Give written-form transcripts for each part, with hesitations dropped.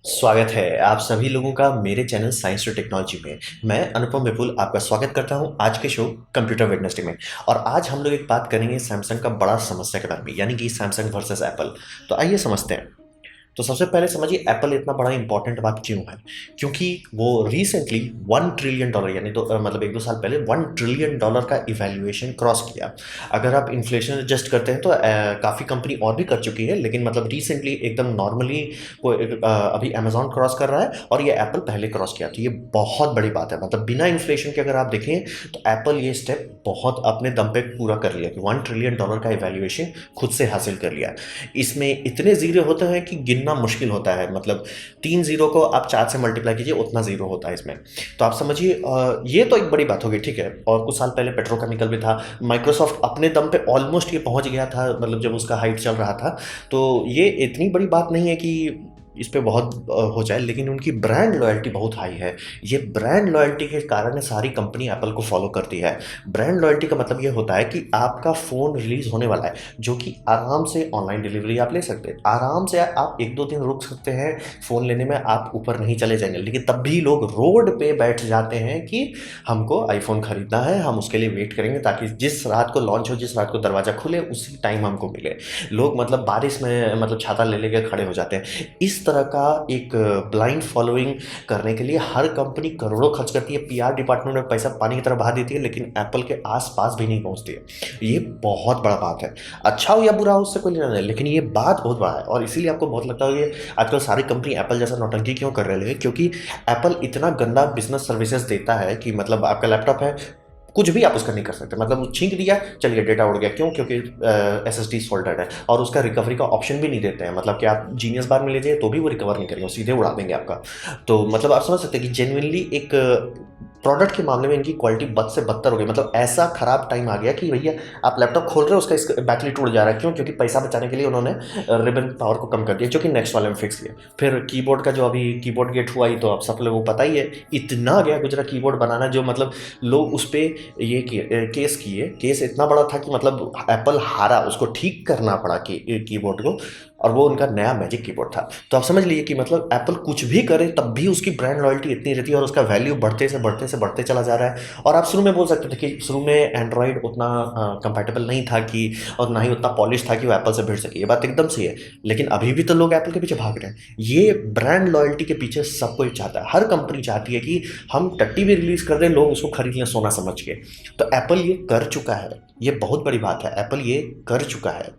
स्वागत है आप सभी लोगों का मेरे चैनल साइंस टू टेक्नोलॉजी में। मैं अनुपम विपुल आपका स्वागत करता हूं आज के शो कंप्यूटर वेडनेसडे में। और आज हम लोग एक बात करेंगे सैमसंग का बड़ा समस्या के बारे में, यानी कि सैमसंग वर्सेस एप्पल। तो आइए समझते हैं। तो सबसे पहले समझिए एप्पल इतना बड़ा इंपॉर्टेंट बात क्यों है। क्योंकि वो रिसेंटली 1 ट्रिलियन डॉलर यानी तो मतलब 1-2 साल पहले 1 ट्रिलियन डॉलर का इवैल्यूएशन क्रॉस किया। अगर आप इन्फ्लेशन एडजस्ट करते हैं तो काफ़ी कंपनी और भी कर चुकी है, लेकिन मतलब रिसेंटली एकदम नॉर्मली वो अभी अमेजॉन क्रॉस कर रहा है और ये एप्पल पहले क्रॉस किया। तो ये बहुत बड़ी बात है, मतलब बिना इन्फ्लेशन के अगर आप देखें तो एप्पल ये स्टेप बहुत अपने दम पे पूरा कर लिया कि 1 ट्रिलियन डॉलर का इवैल्यूएशन खुद से हासिल कर लिया। इसमें इतने जीरो होते हैं कि गिनना मुश्किल होता है, मतलब 3 जीरो को आप 4 से मल्टीप्लाई कीजिए उतना जीरो होता है इसमें। तो आप समझिए ये तो एक बड़ी बात होगी, ठीक है। और कुछ साल पहले पेट्रोकेमिकल भी था, माइक्रोसॉफ्ट अपने दम पे ऑलमोस्ट ये पहुंच गया था, मतलब जब उसका हाइट चल रहा था। तो ये इतनी बड़ी बात नहीं है कि इस पे बहुत हो जाए, लेकिन उनकी ब्रांड लॉयल्टी बहुत हाई है। ये ब्रांड लॉयल्टी के कारण सारी कंपनी एप्पल को फॉलो करती है। ब्रांड लॉयल्टी का मतलब ये होता है कि आपका फ़ोन रिलीज़ होने वाला है, जो कि आराम से ऑनलाइन डिलीवरी आप ले सकते हैं, आराम से आप 1-2 दिन रुक सकते हैं फ़ोन लेने में, आप ऊपर नहीं चले जाएंगे। लेकिन तब भी लोग रोड पे बैठ जाते हैं कि हमको आईफोन खरीदना है, हम उसके लिए वेट करेंगे ताकि जिस रात को लॉन्च हो, जिस रात को दरवाज़ा खुले, उसी टाइम हमको मिले। लोग मतलब बारिश में मतलब छाता ले लेके खड़े हो जाते हैं। इस तरह का एक ब्लाइंड फॉलोइंग करने के लिए हर कंपनी करोड़ों खर्च करती है, पीआर डिपार्टमेंट में पैसा पानी की तरह बहा देती है, लेकिन एप्पल के आसपास भी नहीं पहुंचती है। ये बहुत बड़ा बात है। अच्छा हो या बुरा हो उससे कोई लेना नहीं, लेकिन ये बात बहुत बड़ा है। और इसीलिए आपको बहुत लगता है कि आजकल सारी कंपनी एप्पल जैसा नौटंकी क्यों कर रहे हैं, क्योंकि एप्पल इतना गंदा बिजनेस सर्विसेज देता है कि मतलब आपका लैपटॉप है, कुछ भी आप उसका नहीं कर सकते। मतलब वो छींक दिया, चलिए डेटा उड़ गया, क्यों? क्योंकि एसएसडी सोल्डर्ड है और उसका रिकवरी का ऑप्शन भी नहीं देते हैं। मतलब कि आप जीनियस बार में लीजिए तो भी वो रिकवर नहीं करेंगे, वो सीधे उड़ा देंगे आपका। तो मतलब आप समझ सकते हैं कि जेन्युइनली एक प्रोडक्ट के मामले में इनकी क्वालिटी बद से बदतर हो गई। मतलब ऐसा खराब टाइम आ गया कि भैया आप लैपटॉप खोल रहे हो, उसका बैटरी टूट जा रहा है, क्यों? क्योंकि पैसा बचाने के लिए उन्होंने रिबन पावर को कम कर दिया, जो कि नेक्स्ट वाले में फिक्स किया। फिर कीबोर्ड का जो अभी कीबोर्ड गेट हुआ ही, तो आप सब लोगों को पता ही है, इतना गया गुजरा कीबोर्ड बनाना, जो मतलब लोग उस पर ये केस किए। केस इतना बड़ा था कि मतलब एप्पल हारा, उसको ठीक करना पड़ा कीबोर्ड को, और वो उनका नया मैजिक कीबोर्ड था। तो आप समझ लीजिए कि मतलब एप्पल कुछ भी करे तब भी उसकी ब्रांड लॉयल्टी इतनी रहती है और उसका वैल्यू बढ़ते से बढ़ते से बढ़ते चला जा रहा है। और आप शुरू में बोल सकते थे कि शुरू में एंड्रॉयड उतना कंपैटिबल नहीं था कि, और ना ही उतना पॉलिश था कि वो एप्पल से भिड़ सके। ये बात एकदम सही है, लेकिन अभी भी तो लोग एप्पल के पीछे भाग रहे हैं। ये ब्रांड लॉयल्टी के पीछे सब कोई चाहता है, हर कंपनी चाहती है कि हम टट्टी भी रिलीज कर दें, लोग उसको खरीद लें सोना समझ के। तो एप्पल ये कर चुका है, ये बहुत बड़ी बात है, एप्पल ये कर चुका है।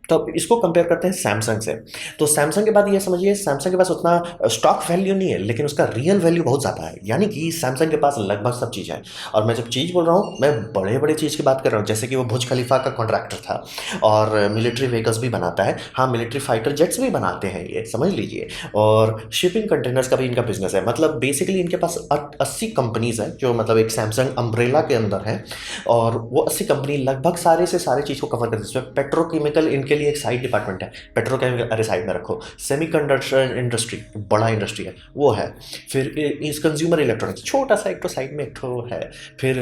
तो अब इसको कंपेयर करते हैं सैमसंग से। तो सैमसंग के बाद ये समझिए, सैमसंग के पास उतना स्टॉक वैल्यू नहीं है, लेकिन उसका रियल वैल्यू बहुत ज़्यादा है। यानी कि सैमसंग के पास लगभग सब चीज़ है। और मैं जब चीज़ बोल रहा हूँ, मैं बड़े बड़े चीज़ की बात कर रहा हूँ, जैसे कि वो बुर्ज खलीफा का कॉन्ट्रैक्टर था और मिलिट्री व्हीकल्स भी बनाता है। हाँ, मिलिट्री फाइटर जेट्स भी बनाते हैं, ये समझ लीजिए। और शिपिंग कंटेनर्स का भी इनका बिजनेस है। मतलब बेसिकली इनके पास 80 कंपनीज हैं जो मतलब एक सैमसंग अम्ब्रेला के अंदर है। और वो 80 कंपनी लगभग सारे से सारे चीज़ को कवर करती है। इसमें पेट्रोकेमिकल इनके लिए एक साइड डिपार्टमेंट है, पेट्रोकेमिकल अरे साइड में रखो। सेमीकंडक्टर इंडस्ट्री बड़ा इंडस्ट्री है, वो है। फिर इस कंज्यूमर इलेक्ट्रॉनिक्स छोटा सा एक तो साइड में एक तो है। फिर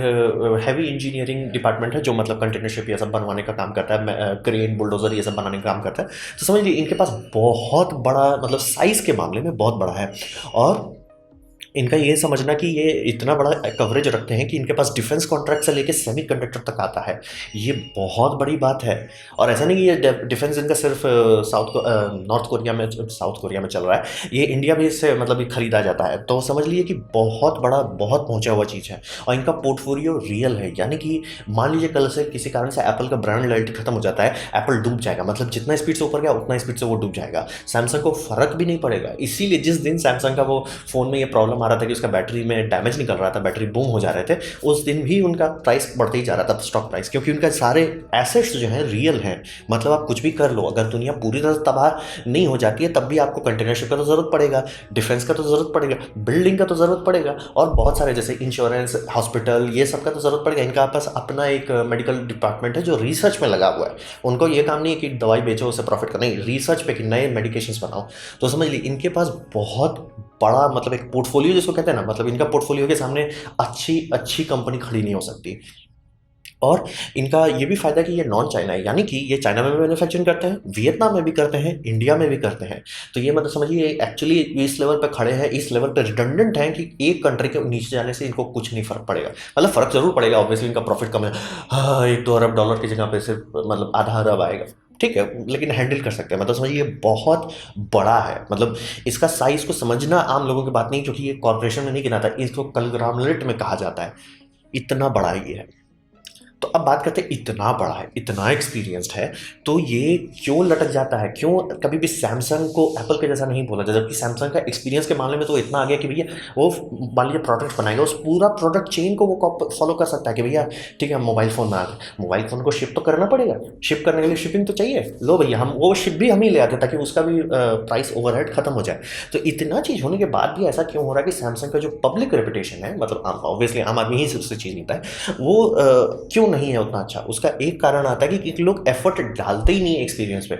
हैवी इंजीनियरिंग डिपार्टमेंट है जो मतलब कंटेनर शिप ये सब बनवाने का काम करता है, क्रेन बुलडोजर ये सब बनाने का काम करता है। तो समझ लीजिए इनके पास बहुत बड़ा, मतलब साइज के मामले में बहुत बड़ा है। और इनका ये समझना कि ये इतना बड़ा कवरेज रखते हैं कि इनके पास डिफेंस कॉन्ट्रैक्ट से लेके सेमी कंडक्टर तक आता है। ये बहुत बड़ी बात है। और ऐसा नहीं कि ये डिफेंस इनका सिर्फ नॉर्थ कोरिया में, साउथ कोरिया में चल रहा है, ये इंडिया भी इससे मतलब ये खरीदा जाता है। तो समझ लीजिए कि बहुत बड़ा, बहुत पहुंचा हुआ चीज़ है। और इनका पोर्टफोलियो रियल है। यानी कि मान लीजिए कल से किसी कारण से एप्पल का ब्रांड लॉयल्टी खत्म हो जाता है, एप्पल डूब जाएगा। मतलब जितना स्पीड से ऊपर गया उतना स्पीड से वो डूब जाएगा, सैमसंग को फर्क भी नहीं पड़ेगा। इसीलिए जिस दिन सैमसंग का वो फोन में ये प्रॉब्लम आ रहा था कि उसका बैटरी में डैमेज निकल रहा था, बैटरी बूम हो जा रहे थे, उस दिन भी उनका प्राइस बढ़ते ही जा रहा था, स्टॉक प्राइस। क्योंकि उनका सारे एसेट्स जो हैं रियल हैं। मतलब आप कुछ भी कर लो, अगर दुनिया पूरी तरह तबाह नहीं हो जाती है तब भी आपको कंटेनरशिप का तो जरूरत पड़ेगा, डिफेंस का तो जरूरत पड़ेगा, बिल्डिंग का तो जरूरत पड़ेगा, और बहुत सारे जैसे इंश्योरेंस, हॉस्पिटल, ये सब का तो जरूरत पड़ेगा। इनका पास अपना एक मेडिकल डिपार्टमेंट है जो रिसर्च में लगा हुआ है। उनको ये काम नहीं है कि दवाई बेचो उससे प्रॉफिट करना, नहीं, रिसर्च पे कि नए मेडिकेशंस बनाओ। तो समझ ली इनके पास बहुत बड़ा, मतलब एक पोर्टफोलियो जिसको कहते हैं ना, मतलब इनका पोर्टफोलियो के सामने अच्छी अच्छी कंपनी खड़ी नहीं हो सकती। और इनका ये भी फ़ायदा है कि ये नॉन चाइना है, यानी कि ये चाइना में भी मैन्युफैक्चरिंग करते हैं, वियतनाम में भी करते हैं, इंडिया में भी करते हैं। तो ये मतलब समझिए एक्चुअली इस लेवल पे खड़े हैं, इस लेवल पे रिडंडेंट हैं कि एक कंट्री के नीचे जाने से इनको कुछ नहीं फ़र्क पड़ेगा। मतलब फ़र्क ज़रूर पड़ेगा, ऑब्वियसली इनका प्रॉफिट कम है। हाँ, 1-2 अरब डॉलर की जगह पे सिर्फ मतलब आधा अरब आएगा, ठीक है, लेकिन हैंडल कर सकते हैं। मतलब समझिए ये बहुत बड़ा है। मतलब इसका साइज़ को समझना आम लोगों की बात नहीं, क्योंकि ये कॉर्पोरेशन में नहीं गिनाता, इसको कॉन्ग्लोमरेट में कहा जाता है। इतना बड़ा ये है। तो अब बात करते हैं, इतना बड़ा है, इतना एक्सपीरियंस्ड है, तो ये क्यों लटक जाता है? क्यों कभी भी सैमसंग को एप्पल के जैसा नहीं बोला जाता? जबकि सैमसंग का एक्सपीरियंस के मामले में तो इतना आ गया कि भैया वो मान लीजिए प्रोडक्ट बनाएगा, उस पूरा प्रोडक्ट चेन को वो फॉलो कर सकता है कि भैया ठीक है, हम मोबाइल फ़ोन में आ गए, मोबाइल फ़ोन को शिप तो करना पड़ेगा, शिप करने के लिए शिपिंग तो चाहिए, लो भैया हम वो शिप भी हम ही ले आते ताकि उसका भी प्राइस ओवरहेड खत्म हो जाए। तो इतना चीज़ होने के बाद भी ऐसा क्यों हो रहा है कि सैमसंग का जो पब्लिक रेपुटेशन है, मतलब ऑब्वियसली आम आदमी ही उससे चीज़ लेता है, वो क्यों नहीं है उतना अच्छा? उसका एक कारण आता है कि लोग एफर्ट डालते ही नहीं है एक्सपीरियंस पे।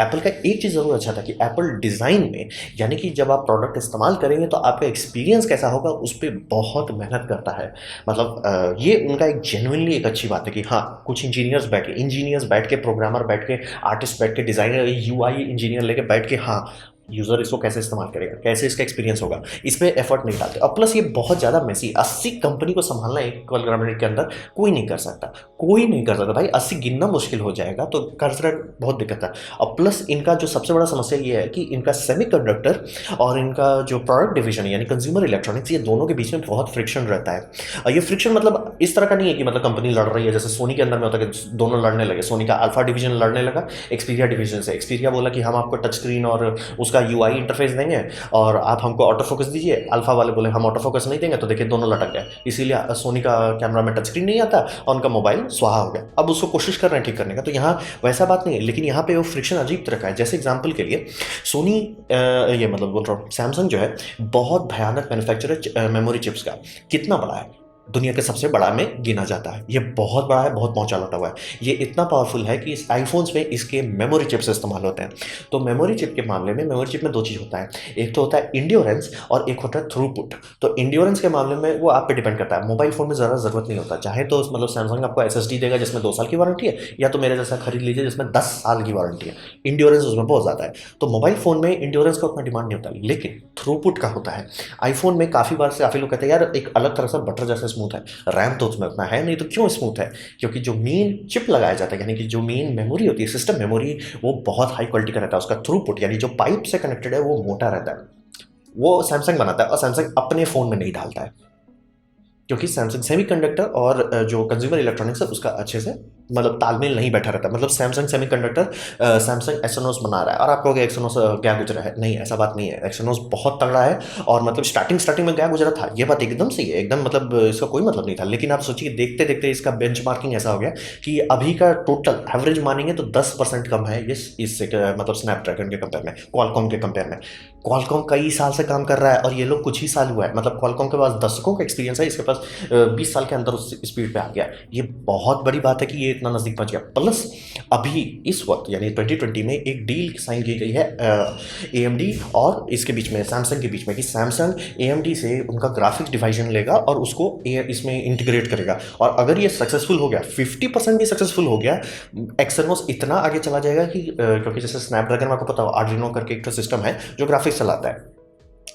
एप्पल का एक चीज़ ज़रूर अच्छा था कि एप्पल डिज़ाइन में, यानी कि जब आप प्रोडक्ट इस्तेमाल करेंगे तो आपका एक्सपीरियंस कैसा होगा उस पे बहुत मेहनत करता है। मतलब ये उनका एक जेन्युइनली एक अच्छी बात है कि हाँ, कुछ इंजीनियर्स बैठ के, प्रोग्रामर बैठ के, आर्टिस्ट बैठ के, डिज़ाइनर, यूआई इंजीनियर लेके बैठ के, हाँ, यूज़र इसको कैसे इस्तेमाल करेगा, कैसे इसका एक्सपीरियंस होगा, इस पे एफर्ट नहीं डालते। और प्लस ये बहुत ज़्यादा मेसी, 80 कंपनी को संभालना एक 12 मिनट के अंदर कोई नहीं कर सकता, कोई नहीं कर सकता भाई। 80 गिनना मुश्किल हो जाएगा, तो कर बहुत दिक्कत है। और प्लस इनका जो सबसे बड़ा समस्या ये है कि इनका सेमीकंडक्टर और इनका जो प्रोडक्ट डिवीजन है, यानी कंज्यूमर इलेक्ट्रॉनिक्स, ये दोनों के बीच में बहुत फ्रिक्शन रहता है। और ये फ्रिक्शन मतलब इस तरह का नहीं है कि मतलब कंपनी लड़ रही है, जैसे सोनी के अंदर में होता है कि दोनों लड़ने लगे। सोनी का अल्फा डिवीजन लड़ने लगा एक्सपीरिया डिवीजन से। एक्सपीरिया बोला कि हम आपको टच स्क्रीन और उसका यूआई इंटरफेस देंगे और आप हमको ऑटो फोकस दीजिए। अल्फा वाले बोले हम ऑटो फोकस नहीं देंगे, तो देखिए दोनों लटक गए। इसीलिए सोनी का कैमरा में टच स्क्रीन नहीं आता और उनका मोबाइल स्वाहा हो गया। अब उसको कोशिश कर रहे हैं ठीक करने का, तो यहाँ वैसा बात नहीं है, लेकिन यहाँ पे वो फ्रिक्शन अजीब तरह का है। जैसे एग्जाम्पल के लिए सोनी, ये मतलब बोल रहा हूँ, सैमसंग जो है बहुत भयानक मैन्युफैक्चरर है मेमोरी चिप्स का। कितना बड़ा है, दुनिया के सबसे बड़ा में गिना जाता है। ये बहुत बड़ा है, बहुत पहुंचा लौटा हुआ है। ये इतना पावरफुल है कि इस आईफोन्स में इसके मेमोरी चिप्स इस्तेमाल होते हैं। तो मेमोरी चिप के मामले में, मेमोरी चिप में दो चीज़ होता है, एक तो होता है इंड्योरेंस और एक होता है थ्रूपुट। तो इंड्योरेंस के मामले में वो आप पे डिपेंड करता है। मोबाइल फ़ोन में ज़्यादा ज़रूरत नहीं होता, चाहे तो मतलब सैमसंग आपको एसएसडी देगा जिसमें 2 साल की वारंटी है, या तो मेरे जैसा खरीद लीजिए जिसमें 10 साल की वारंटी है। इंड्योरेंस उसमें बहुत ज़्यादा है। तो मोबाइल फ़ोन में इंड्योरेंस का उतना डिमांड नहीं होता, लेकिन थ्रूपुट का होता है। आईफोन में काफ़ी बार से काफ़ी लोग कहते हैं यार एक अलग तरह से बटर जैसा स्मूथ है। रैम तो उसमें उतना है नहीं, तो क्यों स्मूथ है? क्योंकि जो मेन चिप लगाया जाता है, यानी कि जो मेन मेमोरी होती है, सिस्टम मेमोरी, वो बहुत हाई क्वालिटी का रहता है। उसका थ्रूपुट यानी जो पाइप से कनेक्टेड है वो मोटा रहता है। वो सैमसंग बनाता है और सैमसंग अपने फ़ोन में नहीं डालता है, क्योंकि सैमसंग सेमीकंडक्टर और जो कंज्यूमर इलेक्ट्रॉनिक्स है उसका अच्छे से मतलब तालमेल नहीं बैठा रहता। मतलब सैमसंग सेमीकंडक्टर सैमसंग एक्सोनोस बना रहा है और आप कहोगे एक्सोनोस क्या गुजरा है, नहीं ऐसा बात नहीं है। एक्सोनोस बहुत तगड़ा है और मतलब स्टार्टिंग में क्या गुजरा था, ये बात एकदम सही है, एकदम मतलब इसका कोई मतलब नहीं था। लेकिन आप सोचिए देखते देखते इसका बेंचमार्किंग ऐसा हो गया कि अभी का टोटल एवरेज मानेंगे तो 10% कम है ये इससे मतलब स्नैपड्रैगन के कंपेयर में, क्वालकॉम के कंपेयर में। क्वालकॉम कई साल से काम कर रहा है और ये लोग कुछ ही साल हुआ है। मतलब क्वालकॉम के पास दशकों का एक्सपीरियंस है, इसके पास 20 साल के अंदर उस स्पीड पे आ गया। ये बहुत बड़ी बात है कि ये इतना नज़दीक पहुंच गया। प्लस अभी इस वक्त यानी 2020 में एक डील साइन की गई है AMD और इसके बीच में, सैमसंग के बीच में, कि सैमसंग AMD से उनका ग्राफिक्स डिवाइजन लेगा और उसको इसमें इंटीग्रेट करेगा। और अगर ये सक्सेसफुल हो गया, 50% भी सक्सेसफुल हो गया, एक्सर्नोस इतना आगे चला जाएगा कि क्योंकि जैसे स्नैपड्रैगन में आपको पता हो आर्डिनो करके एक सिस्टम है जो ग्राफिक्स चलाता है,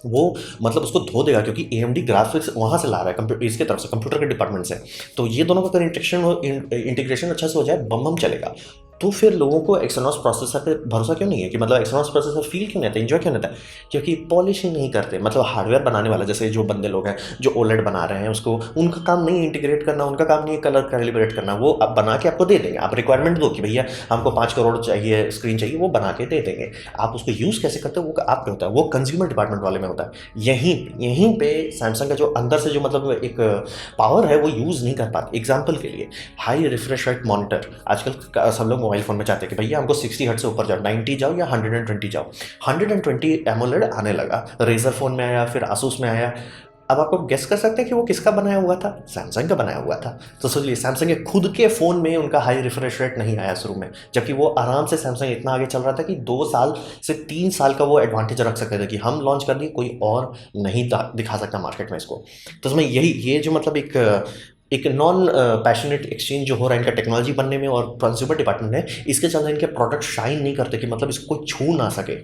वो मतलब उसको धो देगा, क्योंकि AMD ग्राफिक्स वहाँ से ला रहा है कंप्यूटर, इसके तरफ से, कंप्यूटर के डिपार्टमेंट से। तो ये दोनों का अगर इंटीग्रेशन अच्छा से हो जाए, बम बम चलेगा। तो फिर लोगों को एक्सोनोस प्रोसेसर पे भरोसा क्यों नहीं है, कि मतलब एक्सोनोस प्रोसेसर फील क्यों नहीं आता, एंजॉय क्यों नहीं आता? क्योंकि पॉलिशिंग नहीं करते। मतलब हार्डवेयर बनाने वाला, जैसे जो बंदे लोग हैं जो OLED बना रहे हैं, उसको उनका काम नहीं इंटीग्रेट करना, उनका काम नहीं है कलर कैलिब्रेट करना। वो अब बना के आपको दे देंगे, आप रिक्वायरमेंट दो कि भैया हमको 5 करोड़ चाहिए स्क्रीन चाहिए, वो बना के दे देंगे। आप उसको यूज़ कैसे करते हो वो आप पे होता है, वो कंज्यूमर डिपार्टमेंट वाले में होता है। यहीं पे सैमसंग का जो अंदर से जो मतलब एक पावर है वो यूज़ नहीं कर पाते। एग्जाम्पल के लिए हाई रिफ्रेश रेट मॉनिटर, आजकल सब लोग मोबाइल फ़ोन में चाहते हैं कि भैया हमको 60 हर्ट्ज से ऊपर जाओ, 90 जाओ या 120 जाओ। 120 एमोलेड आने लगा, रेजर फ़ोन में आया, फिर आसूस में आया। अब आपको गेस कर सकते हैं कि वो किसका बनाया हुआ था? सैमसंग का बनाया हुआ था। तो सोचिए सैमसंग के खुद के फ़ोन में उनका हाई रिफ्रेश रेट नहीं आया शुरू में, जबकि वो आराम से सैमसंग इतना आगे चल रहा था कि 2 साल से 3 साल का वो एडवांटेज रख सकते थे कि हम लॉन्च कर दिए, कोई और नहीं दिखा सकता मार्केट में इसको। तो उसमें यही ये जो मतलब एक एक नॉन पैशनेट एक्सचेंज जो हो रहा है इनका टेक्नोलॉजी बनने में और कंज्यूमर डिपार्टमेंट में, इसके चलते इनके प्रोडक्ट शाइन नहीं करते कि मतलब इसको कोई छू ना सके।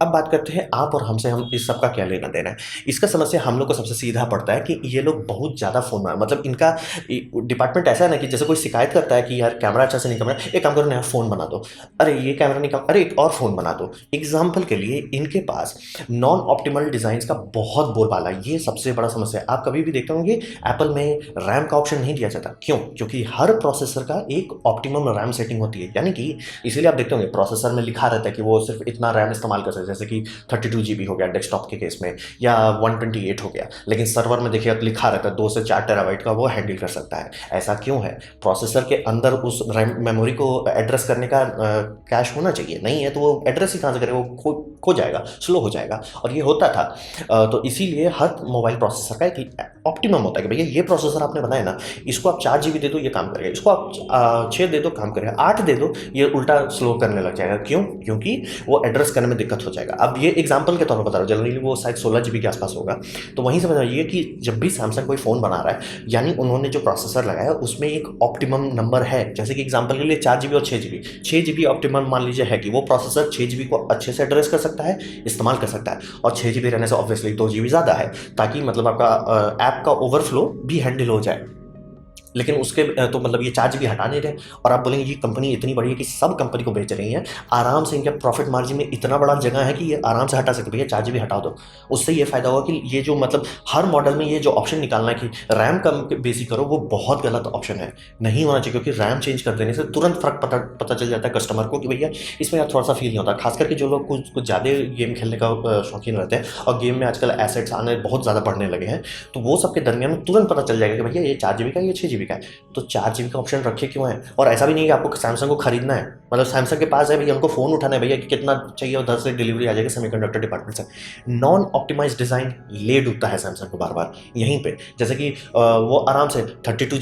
अब बात करते हैं आप और हमसे, हम इस सब का क्या लेना देना है। इसका समस्या हम लोग को सबसे सीधा पड़ता है कि ये लोग बहुत ज़्यादा फ़ोन में, मतलब इनका डिपार्टमेंट ऐसा है ना कि जैसे कोई शिकायत करता है कि यार कैमरा अच्छा से नहीं, कैमरा एक काम करो नया फ़ोन बना दो, अरे ये कैमरा नहीं काम, अरे एक और फ़ोन बना दो। एग्जाम्पल के लिए इनके पास नॉन ऑप्टिमल डिज़ाइन का बहुत बोलबाला है, ये सबसे बड़ा समस्या है। आप कभी भी देखते होंगे एप्पल में रैम का ऑप्शन नहीं दिया जाता, क्यों? क्योंकि हर प्रोसेसर का एक ऑप्टिमम रैम सेटिंग होती है, यानी कि इसीलिए आप देखते होंगे प्रोसेसर में लिखा रहता है कि वो सिर्फ इतना रैम इस्तेमाल कर सकते हैं, जैसे कि 32 GB हो गया डेस्कटॉप के केस में, या 128 हो गया, लेकिन सर्वर में देखिए लिखा रहता है 2 से 4 टेराबाइट का वो हैंडल कर सकता है। ऐसा क्यों है? प्रोसेसर के अंदर उस रैम मेमोरी को एड्रेस करने का कैश होना चाहिए, नहीं है तो वो एड्रेस ही कहाँ से करेगा, वो खो जाएगा, स्लो हो जाएगा। और ये होता था तो इसीलिए हर मोबाइल प्रोसेसर का एक ऑप्टिमम होता है कि भैया ये प्रोसेसर आपने बनाया ना, इसको आप 4 GB दे दो ये काम करेगा, इसको आप 6 दे दो काम करेगा, 8 दे दो ये उल्टा स्लो करने लग जाएगा। क्यों? क्योंकि वो एड्रेस करने में दिक्कत हो जाएगा। अब ये एग्जांपल के तौर पर बता रहा हूँ, जनरली वो शायद 16 GB के आसपास होगा। तो वहीं से बताइए कि जब भी सैमसंग कोई फ़ोन बना रहा है, यानी उन्होंने जो प्रोसेसर लगाया उसमें एक ऑप्टिमम नंबर है। जैसे कि एग्जांपल के लिए 4 GB और 6 GB, 6 GB ऑप्टिमम मान लीजिए है कि वो प्रोसेसर 6 GB को अच्छे से एड्रेस कर सकता है, इस्तेमाल कर सकता है, और 6 GB रहने से ऑब्वियसली 2 GB ज़्यादा है, ताकि मतलब आपका ऐप का ओवरफ्लो भी हैंडल हो जाए। लेकिन उसके तो मतलब ये 4 GB हटा नहीं रहे, और आप बोलेंगे ये कंपनी इतनी बड़ी है कि सब कंपनी को बेच रही है, आराम से इनके प्रॉफिट मार्जिन में इतना बड़ा जगह है कि ये आराम से हटा सकते, भैया 4 GB हटा दो। उससे ये फायदा होगा कि ये जो मतलब हर मॉडल में ये जो ऑप्शन निकालना है कि रैम कम बेसी करो, वो बहुत गलत ऑप्शन है, नहीं होना चाहिए। क्योंकि रैम चेंज कर देने से तुरंत फर्क पता चल जाता है कस्टमर को कि भैया इसमें यार थोड़ा सा फील नहीं होता। खास करके जो लोग कुछ ज़्यादा गेम खेलने का शौकीन रहते हैं, और गेम में आजकल एसेट्स आने बहुत ज़्यादा बढ़ने लगे हैं, तो वो सबके दरमियान में तुरंत पता चल जाएगा कि भैया ये 4 GB का है, ये 6 GB का है। तो 4 GB का ऑप्शन रखे क्यों है? और ऐसा भी नहीं है कि आपको सैमसंग को खरीदना है, मतलब सैमसंग के पास है भैया, उनको फ़ोन उठाना है भैया कि कितना चाहिए, और 10 से डिलीवरी आ जाएगी सेमीकंडक्टर डिपार्टमेंट से। नॉन ऑप्टिमाइज डिज़ाइन ले डूबता है सैमसंग को बार बार यहीं पे। जैसे कि वो आराम से 32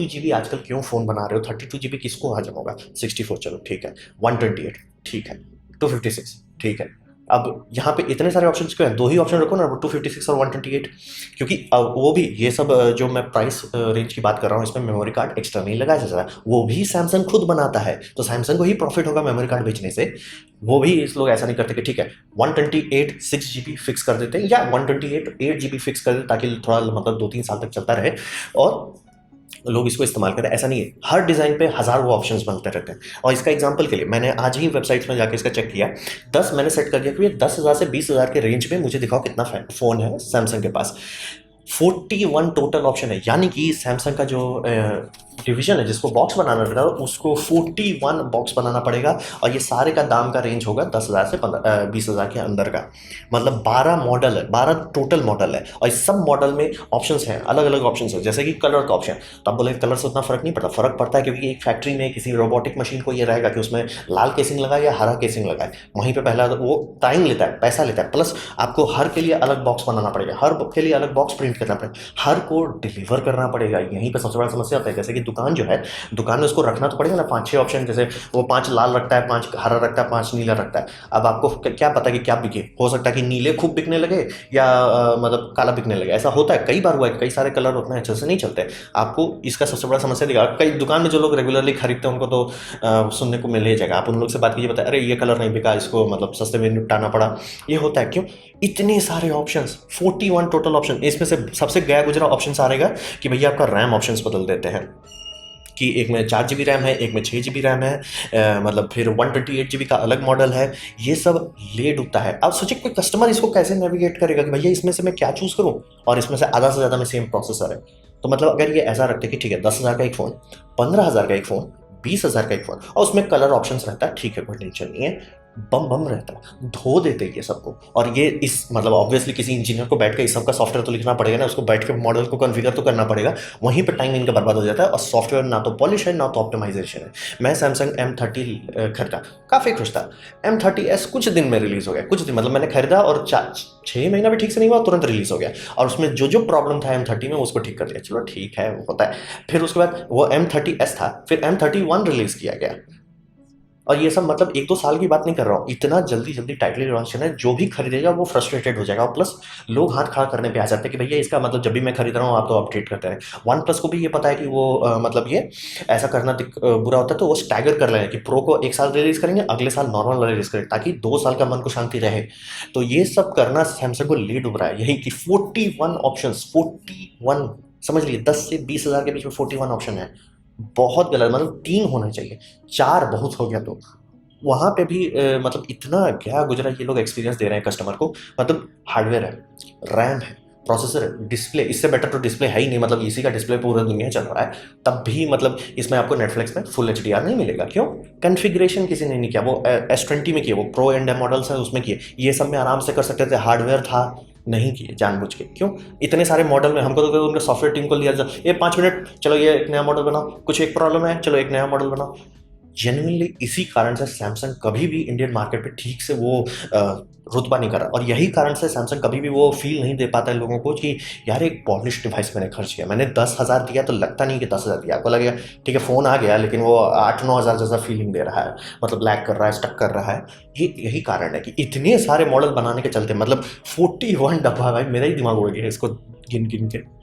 GB आजकल क्यों फ़ोन बना रहे हो? 32 GB किसको हजम होगा? 64 चलो ठीक है, 128 ठीक है, 256 ठीक है। अब यहाँ पे इतने सारे ऑप्शंस क्यों हैं? 2 ही ऑप्शन रखो ना, 256 और 128। क्योंकि वो भी ये सब जो मैं प्राइस रेंज की बात कर रहा हूँ, इसमें मेमोरी कार्ड एक्स्ट्रा नहीं लगाया जाता है, वो भी सैमसंग खुद बनाता है, तो सैमसंग को ही प्रॉफिट होगा मेमोरी कार्ड बेचने से। वो भी इस लोग ऐसा नहीं करते कि ठीक है 128 6 GB फिक्स कर देते हैं, या 128 8 GB फिक्स कर देते, ताकि थोड़ा मतलब 2-3 साल तक चलता रहे और लोग इसको इस्तेमाल करें। ऐसा नहीं है, हर डिज़ाइन पे हज़ारों ऑप्शंस बनते रहते हैं। और इसका एग्जांपल के लिए मैंने आज ही वेबसाइट्स में जाकर इसका चेक किया, 10 मैंने सेट कर दिया कि ये 10,000 से 20,000 के रेंज में मुझे दिखाओ कितना फ़ोन है सैमसंग के पास। 41 टोटल ऑप्शन है, यानी कि सैमसंग का जो डिवीजन है जिसको बॉक्स बनाना रहता है, उसको 41 बॉक्स बनाना पड़ेगा, और ये सारे का दाम का रेंज होगा 10,000 से 20,000 के अंदर का। मतलब 12 मॉडल है, 12 टोटल मॉडल है, और इस सब मॉडल में ऑप्शंस हैं, अलग अलग ऑप्शंस हैं। जैसे कि कलर का ऑप्शन, तो आप बोले कलर से उतना फर्क नहीं पड़ता, फर्क पड़ता है क्योंकि एक फैक्ट्री में किसी रोबोटिक मशीन को ये रहेगा कि उसमें लाल केसिंग लगाए या हरा केसिंग लगाए, वहीं पर पहला वो टाइम लेता है, पैसा लेता है, प्लस आपको हर के लिए अलग बॉक्स बनाना पड़ेगा, हर के लिए अलग बॉक्स प्रिंट करना पड़ेगा, हर को डिलीवर करना पड़ेगा। यहीं पर सबसे बड़ा समस्या आता है। जैसे कि दुकान जो है, दुकान में उसको रखना तो पड़ेगा ना 5-6 ऑप्शन, जैसे वो 5 लाल रखता है, 5 हरा रखता है, 5 नीला रखता है। अब आपको क्या पता कि क्या बिके, हो सकता है कि नीले खूब बिकने लगे या मतलब काला बिकने लगे। ऐसा होता है, कई बार हुआ है, कई सारे कलर उतना अच्छे से नहीं चलते। आपको इसका सबसे बड़ा समस्या दिखा, कई दुकान में जो लोग रेगुलरली खरीदते हैं उनको तो सुनने को मिल ही जाएगा। आप उन लोग से बात कीजिए, बताए अरे ये कलर नहीं बिका, इसको मतलब सस्ते में निपटाना पड़ा। ये होता है क्यों? इतने सारे ऑप्शंस, 41 टोटल ऑप्शन, इसमें से सबसे गया गुजरा ऑप्शन आ रहेगा कि भैया आपका रैम ऑप्शंस बदल देते हैं, कि एक में 4 GB रैम है, एक में 6 GB रैम है, मतलब फिर 128 GB का अलग मॉडल है। ये सब ले डूबता है। अब सोचिए कोई कस्टमर इसको कैसे नेविगेट करेगा कि भैया इसमें से मैं क्या चूज़ करूं, और इसमें से आधा से ज़्यादा में सेम प्रोसेसर है। तो मतलब अगर ये ऐसा रखते कि ठीक है 10,000 का एक फ़ोन, 15,000 का एक फ़ोन, 20,000 का एक फ़ोन, और उसमें कलर ऑप्शंस रहता है, ठीक है कोई टेंशन नहीं है, बम बम रहता है, धो देते ये सबको। और ये इस मतलब ऑब्वियसली किसी इंजीनियर को बैठ के इस सबका सॉफ्टवेयर तो लिखना पड़ेगा ना, उसको बैठ के मॉडल को कॉन्फ़िगर तो करना पड़ेगा, वहीं पे टाइम इनका बर्बाद हो जाता है। और सॉफ्टवेयर ना तो पॉलिश है ना तो ऑप्टिमाइजेशन है। मैं सैमसंग M30 खरीदा, काफ़ी खुश था। M30s कुछ दिन में रिलीज़ हो गया, कुछ दिन मतलब मैंने खरीदा और 6 महीना भी ठीक से नहीं हुआ, तुरंत रिलीज़ हो गया, और उसमें जो जो प्रॉब्लम था M30 में उसको ठीक कर दिया। चलो ठीक है, वो होता है। फिर उसके बाद वो M30s था, फिर M31 रिलीज़ किया गया, और ये सब मतलब 1-2 साल की बात नहीं कर रहा हूँ, इतना जल्दी-जल्दी टाइटली लॉन्च करना है, जो भी खरीदेगा वो फ्रस्ट्रेटेड हो जाएगा और प्लस लोग हाथ खड़ा करने पे आ जाते हैं कि भैया इसका मतलब जब भी मैं खरीद रहा हूँ आप तो अपडेट करते हैं। वन प्लस को भी ये पता है कि वो मतलब ये ऐसा करना बुरा होता है, तो वो स्टैगर कर रहे हैं कि प्रो को 1 साल रिलीज़ करेंगे, अगले साल नॉर्मल रिलीज़ करेंगे ताकि 2 साल का मन को शांति रहे। तो ये सब करना सैमसंग को लीड डूब रहा है, यही कि 41 ऑप्शंस, 41 समझ लीजिए 10 से 20 हज़ार के बीच में 41 ऑप्शन है। बहुत गलत, मतलब 3 होना चाहिए, 4 बहुत हो गया। तो वहाँ पे भी मतलब इतना क्या गुजरा ये लोग एक्सपीरियंस दे रहे हैं कस्टमर को। मतलब हार्डवेयर है, रैम है, प्रोसेसर है, डिस्प्ले, इससे बेटर तो डिस्प्ले है ही नहीं। मतलब इसी का डिस्प्ले पूरा दुनिया में चल रहा है, तब भी मतलब इसमें आपको नेटफ्लिक्स में फुल एचडीआर नहीं मिलेगा। क्यों? कॉन्फ़िगरेशन किसी ने नहीं किया, वो S20 में किए, वो प्रो एंड एम मॉडल्स है उसमें किए। ये सब में आराम से कर सकते थे, हार्डवेयर था, नहीं किए जानबूझ के। क्यों? इतने सारे मॉडल में हमको तो उनके सॉफ्टवेयर टीम को लिया जा, ये 5 मिनट चलो ये एक नया मॉडल बनाओ, कुछ एक प्रॉब्लम है चलो एक नया मॉडल बनाओ। जेन्युइनली इसी कारण से सैमसंग कभी भी इंडियन मार्केट पे ठीक से वो रुतबा नहीं कर रहा, और यही कारण से सैमसंग कभी भी वो फील नहीं दे पाता है लोगों को कि यार एक पॉलिश डिवाइस मैंने खर्च किया, मैंने 10,000 दिया तो लगता नहीं कि 10,000 दिया। आपको लगेगा ठीक है फ़ोन आ गया, लेकिन वो 8-9 हज़ार जैसा फीलिंग दे रहा है, मतलब लैग कर रहा है, स्टक कर रहा है। ये यही कारण है कि इतने सारे मॉडल बनाने के चलते मतलब 41 डब्बा, भाई मेरा ही दिमाग उड़ गया इसको गिन गिन के।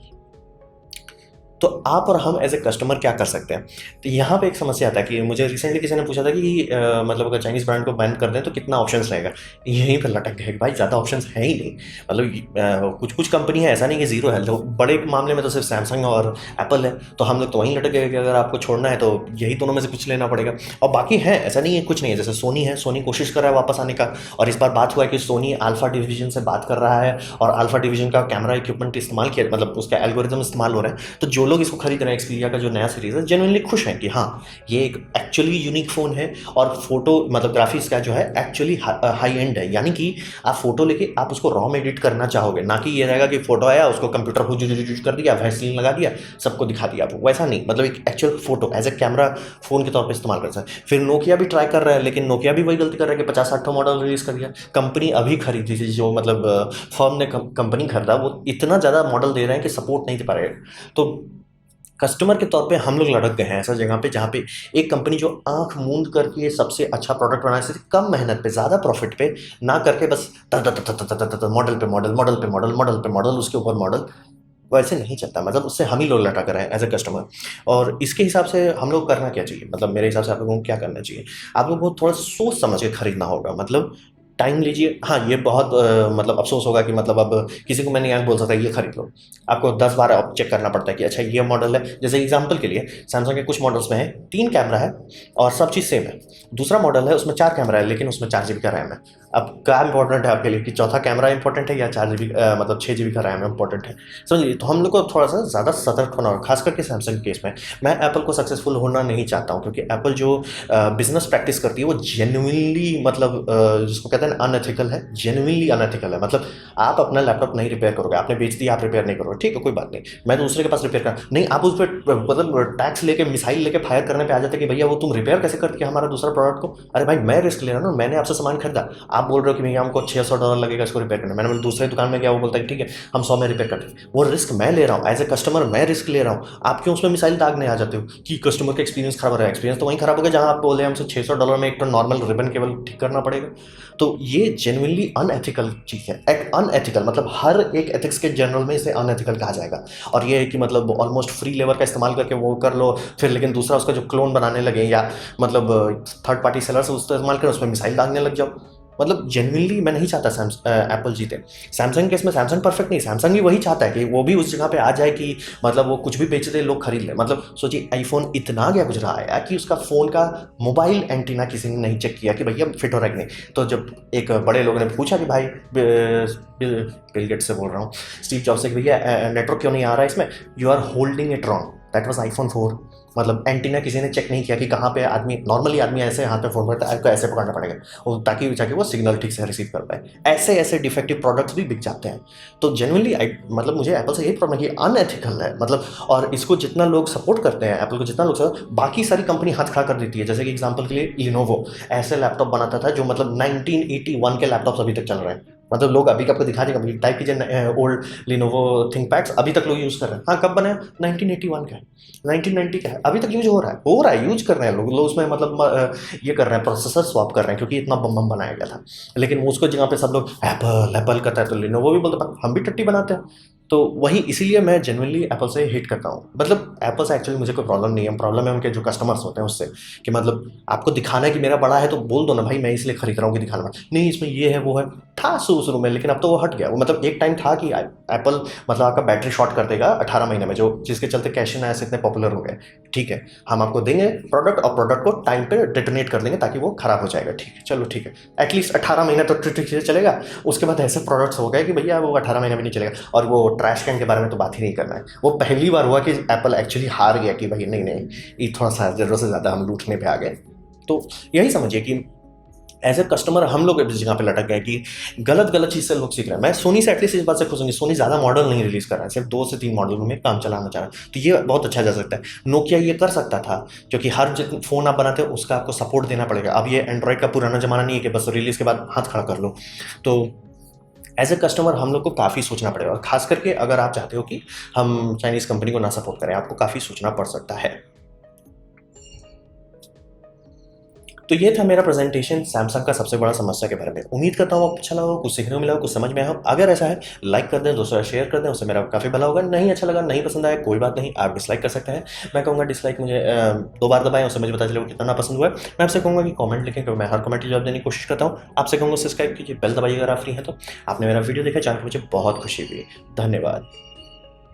तो आप और हम एज ए कस्टमर क्या कर सकते हैं? तो यहाँ पे एक समस्या आता है कि मुझे रिसेंटली किसी ने पूछा था कि मतलब अगर चाइनीज़ ब्रांड को बैन कर दें तो कितना ऑप्शंस रहेगा? यहीं पर लटक गए कि भाई ज़्यादा ऑप्शंस है ही नहीं। मतलब कुछ कुछ कंपनी है, ऐसा नहीं कि ज़ीरो है। तो बड़े मामले में तो सिर्फ सैमसंग और एप्पल है, तो हम लोग तो वहीं लटक गए कि अगर आपको छोड़ना है तो यही दोनों में से कुछ लेना पड़ेगा। और बाकी है, ऐसा नहीं है कुछ नहीं है। जैसे सोनी है, सोनी कोशिश कर रहा है वापस आने का, और इस बार बात हुआ है कि सोनी अल्फा डिवीजन से बात कर रहा है और अल्फा डिवीजन का कैमरा इक्विपमेंट इस्तेमाल किया, मतलब उसका एल्गोरिदम इस्तेमाल हो रहा है। तो जो लोग इसको खरीद रहे हैं, एक्सपीरिया का जो नया सीरीज़ है, जेनुइनली खुश हैं कि हाँ ये एक एक्चुअली यूनिक फ़ोन है, और फोटो मतलब ग्राफिक्स का जो है एक्चुअली हाई एंड है। यानी कि आप फोटो लेके आप उसको रॉ में एडिट करना चाहोगे, ना कि ये रहेगा कि फोटो आया उसको कंप्यूटर को जो कर दिया, वैसलीन लगा दिया, सबको दिखा दिया। आपको वैसा नहीं, मतलब एक actual photo as a camera phone के तौर पर इस्तेमाल कर सकते हैं। फिर नोकिया भी ट्राई कर रहा है, लेकिन नोकिया भी वही गलती कर रहा है कि 50-60 मॉडल रिलीज़ कर दिया। कंपनी अभी खरीदी थी, जो मतलब फर्म ने कंपनी खरीदा, वो इतना ज़्यादा मॉडल दे रहे हैं कि सपोर्ट नहीं दे पा रहे। तो कस्टमर के तौर पे हम लोग लटक गए हैं ऐसा जगह पे जहाँ पे एक कंपनी जो आंख मूंद करके सबसे अच्छा प्रोडक्ट बना सकती, कम मेहनत पे ज़्यादा प्रॉफिट पे ना करके, बस मॉडल पे मॉडल, मॉडल पे मॉडल, मॉडल पे मॉडल, उसके ऊपर मॉडल, वैसे नहीं चलता। मतलब उससे हम ही लोग लटक रहे हैं एज ए कस्टमर। और इसके हिसाब से हम लोग करना क्या चाहिए? मतलब मेरे हिसाब से आप लोगों को क्या करना चाहिए? आप लोगों को थोड़ा सोच समझ के खरीदना होगा। मतलब टाइम लीजिए। हाँ, ये बहुत मतलब अफसोस होगा कि मतलब अब किसी को मैं नहीं आज बोल सकता ये खरीद लो। आपको 10 बार अब चेक करना पड़ता है कि अच्छा ये मॉडल है। जैसे एग्जांपल के लिए सैमसंग के कुछ मॉडल्स में है 3 कैमरा है और सब चीज़ सेम है। दूसरा मॉडल है उसमें 4 कैमरा है, लेकिन उसमें 4 जीबी का रैम है। अब क्या इंपॉर्टेंट है आपके लिए कि चौथा कैमरा इंपॉर्टेंट है या 4 जीबी मतलब 6 जीबी का रैम इंपॉर्टेंट है? समझिए, तो हम लोग को थोड़ा सा ज़्यादा सतर्क होना होगा, खास करके सैमसंग के केस में। मैं एप्पल को सक्सेसफुल होना नहीं चाहता हूँ, क्योंकि एप्पल जो बिजनेस प्रैक्टिस करती है वो जेन्युइनली मतलब जिसको कहते हैं अनएथिकल है, जेन्युइनली अनएथिकल है। मतलब आप अपना लैपटॉप नहीं रिपेयर करोगे, आपने बेच दिया, आप रिपेयर नहीं करोगे, ठीक है कोई बात नहीं, मैं दूसरे के पास रिपेयर कर नहीं, आप उस पर मतलब टैक्स लेके मिसाइल लेके फायर करने पे आ जाते कि भैया वो तुम रिपेयर कैसे कर दिया हमारा दूसरा प्रोडक्ट को। अरे भाई मैं रिस्क ले रहा हूँ ना, मैंने आपसे सामान खरीदा, आप बोल रहे हो कि भैया हमको $600 लगेगा इसको रिपेयर करने। मैंने दूसरे दुकान में गया, वो बोलता है ठीक है हम 100 में रिपेयर कर देंगे। वो रिस्क मैं ले रहा हूँ एज ए कस्टमर, मैं रिस्क ले रहा हूँ। आप क्यों उसमें मिसाइल दागने आ जाते हो कि कस्टमर का एक्सपीरियंस खराब हो रहा है? एक्सपीरियंस तो वहीं खराब हो गया जहाँ आप बोले हमसे $600 में एक तो नॉर्मल रिबन केबल ठीक करना पड़ेगा। तो ये जेन्युइनली अनएथिकल चीज़ है। एक अनएथिकल मतलब हर एक एथिक्स के जनरल में इसे अनएथिकल कहा जाएगा। और ये है कि मतलब ऑलमोस्ट फ्री लेबर का इस्तेमाल करके वो कर लो, फिर लेकिन दूसरा उसका जो क्लोन बनाने लगे या मतलब थर्ड पार्टी सेलर से उसका इस्तेमाल करें, उसमें मिसाइल दागने लग जाओ। मतलब जेन्युइनली मैं नहीं चाहता एप्पल जीते। सैमसंग केस में सैमसंग परफेक्ट नहीं, सैमसंग भी वही चाहता है कि वो भी उस जगह पे आ जाए कि मतलब वो कुछ भी बेच दे, लोग खरीद ले। मतलब सोचिए आईफोन इतना क्या गुजरा आया कि उसका फ़ोन का मोबाइल एंटीना किसी ने नहीं चेक किया कि भैया फिट हो रहा है कि नहीं। तो जब एक बड़े लोगों ने पूछा कि भाई बिल गेट्स से बोल रहा हूँ, स्टीव जॉब्स से, कि भैया नेटवर्क क्यों नहीं आ रहा है इसमें, you are holding it wrong, that was iPhone 4। मतलब एंटीना किसी ने चेक नहीं किया कि कहाँ पे आदमी, नॉर्मली आदमी ऐसे हाथ में फ़ोन करता है, आपको ऐसे पकड़ना पड़ेगा और ताकि जाके वो सिग्नल ठीक से रिसीव कर पाए। ऐसे ऐसे डिफेक्टिव प्रोडक्ट्स भी बिक जाते हैं। तो जेनुइनली मतलब मुझे एप्पल से यही प्रॉब्लम है कि अनएथिकल है मतलब। और इसको जितना लोग सपोर्ट करते हैं, एप्पल को जितना लोग बाकी सारी कंपनी हाथ खड़ा कर देती है। जैसे कि एग्जाम्पल के लिए लिनोवो ऐसे लैपटॉप बनाता था जो मतलब 1981 के लैपटॉप्स अभी तक चल रहे हैं। मतलब लोग अभी आपको दिखा देगा, अभी टाइप कीजिए ओल्ड लिनोवो थिंकपैड्स, अभी तक लोग यूज़ कर रहे हैं। हाँ, कब बना है? 1981 का है, 1990 का है, अभी तक यूज हो रहा है, यूज कर रहे हैं लोग। उसमें मतलब ये कर रहे हैं, प्रोसेसर स्वैप कर रहे हैं, क्योंकि इतना बम बम बनाया गया था। लेकिन उसको जगह पे सब लोग एप्पल एप्पल करता है, तो लिनोवो भी बोलते हैं हम भी टट्टी बनाते हैं। तो वही इसीलिए मैं जनरली एप्पल से हिट करता हूँ। मतलब एप्पल से एक्चुअली मुझे कोई प्रॉब्लम नहीं है, प्रॉब्लम है उनके जो कस्टमर्स होते हैं उससे, कि मतलब आपको दिखाना है कि मेरा बड़ा है तो बोल दो ना भाई, मैं इसलिए खरीद रहा हूँ कि दिखाना है। नहीं, इसमें ये है वो है, था शुरू में, लेकिन अब तो वो हट गया। वो मतलब एक टाइम था कि एप्पल मतलब आपका बैटरी शॉर्ट कर देगा 18 महीने में, जो जिसके चलते कैश इन ऐसे इतने पॉपुलर हो गए। ठीक है, हम आपको देंगे प्रोडक्ट और प्रोडक्ट को टाइम पे डिटोनेट कर देंगे ताकि वो खराब हो जाएगा। ठीक है, चलो ठीक है, एटलीस्ट 18 महीना तो ठीक से चलेगा। उसके बाद ऐसे प्रोडक्ट्स हो गए कि भैया वो 18 महीना भी नहीं चलेगा। और वो ट्रैश कैन के बारे में तो बात ही नहीं करना है। वो पहली बार हुआ कि एप्पल एक्चुअली हार गया कि भाई नहीं नहीं, ये थोड़ा सा ज़रूरत से ज़्यादा हम लूटने पे आ गए। तो यही समझिए कि एज ए कस्टमर हम लोग इस जगह पे लटक गए कि गलत गलत चीज़ से लोग सीख रहे हैं। मैं सोनी से एटलीस्ट इस बात से खुश हूँ कि सोनी ज़्यादा मॉडल नहीं रिलीज़ कर रहा है, सिर्फ 2 से 3 मॉडल में काम चलाना चाह रहा है, तो ये बहुत अच्छा जा सकता है। नोकिया ये कर सकता था, क्योंकि हर जितना फ़ोन आप बनाते हो उसका आपको सपोर्ट देना पड़ेगा। अब ये एंड्रॉयड का पुराना ज़माना नहीं है कि बस रिलीज़ के बाद हाथ खड़ा कर लो। तो एज ए कस्टमर हम लोग को काफ़ी सोचना पड़ेगा, और खास करके अगर आप चाहते हो कि हम चाइनीज़ कंपनी को ना सपोर्ट करें, आपको काफ़ी सोचना पड़ सकता है। तो ये था मेरा प्रेजेंटेशन सैमसंग का सबसे बड़ा समस्या के बारे में। उम्मीद करता हूँ आपको अच्छा लगा हो, कुछ सीखने को मिला हो, कुछ समझ में आया हो। अगर ऐसा है, लाइक कर दें, दोस्तों शेयर कर दें, उससे मेरा काफ़ी भला होगा। नहीं अच्छा लगा, नहीं पसंद आया, कोई बात नहीं, आप डिसलाइक कर सकते हैं। मैं कहूँगा डिसलाइक मुझे 2 बार दबाएं, उससे मुझे पता चलेगा कितना ना पसंद हुआ है। मैं आपसे कहूँगा कि कमेंट लिखें, क्योंकि मैं हर कमेंट की जवाब देने की कोशिश करता हूँ। आपसे कहूँगा सब्सक्राइब कीजिए, बेल दबाइए अगर आप फ्री हैं तो। आपने मेरा वीडियो देखा, जान के मुझे बहुत खुशी हुई। धन्यवाद।